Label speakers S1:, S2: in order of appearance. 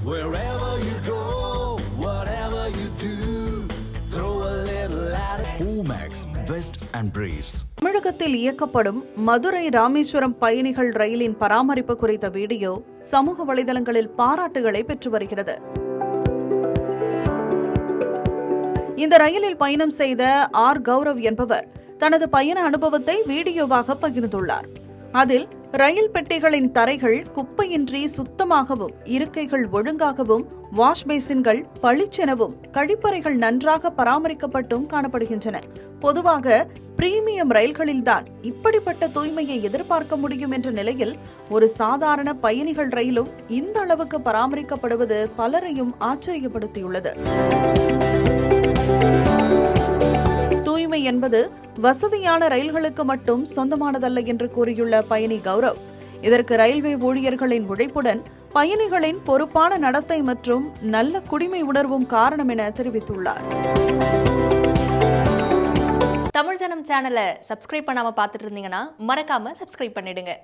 S1: Wherever you go, whatever you do, throw a little at it. Omax, Vest and Briefs.
S2: தமிழகத்தில் இயக்கப்படும் மதுரை ராமேஸ்வரம் பயணிகள் ரயிலின் பராமரிப்பு குறித்த வீடியோ சமூக வலைதளங்களில் பாராட்டுகளை பெற்று வருகிறது. இந்த ரயிலில் பயணம் செய்த கௌரவ் என்பவர் தனது பயண அனுபவத்தை வீடியோவாக பகிர்ந்துள்ளார். அதில் ரயில் பெட்டிகளின் தரைகள் குப்பையின்றி சுத்தமாகவும், இருக்கைகள் ஒழுங்காகவும், வாஷ் பேசின்கள் பளிச்செனவும், கழிப்பறைகள் நன்றாக பராமரிக்கப்பட்டும் காணப்படுகின்றன. பொதுவாக பிரீமியம் ரயில்களில்தான் இப்படிப்பட்ட தூய்மையை எதிர்பார்க்க முடியும் என்ற நிலையில் ஒரு சாதாரண பயணிகள் ரயிலும் இந்த அளவுக்கு பராமரிக்கப்படுவது பலரையும் ஆச்சரியப்படுத்தியுள்ளது. தூய்மை என்பது வசதியான ரயில்களுக்கு மட்டும் சொந்தமானதல்ல என்று கூறியுள்ள பயணி கௌரவ், இதற்கு ரயில்வே ஊழியர்களின் உழைப்புடன் பயணிகளின் பொறுப்பான நடத்தை மற்றும் நல்ல குடிமை உணர்வும் காரணம் என தெரிவித்துள்ளார்.
S3: தமிழ் ஜனம் சேனலை சப்ஸ்கிரைப் பண்ணாம பார்த்துட்டு இருந்தீங்கன்னா மறக்காம சப்ஸ்கிரைப் பண்ணிடுங்க.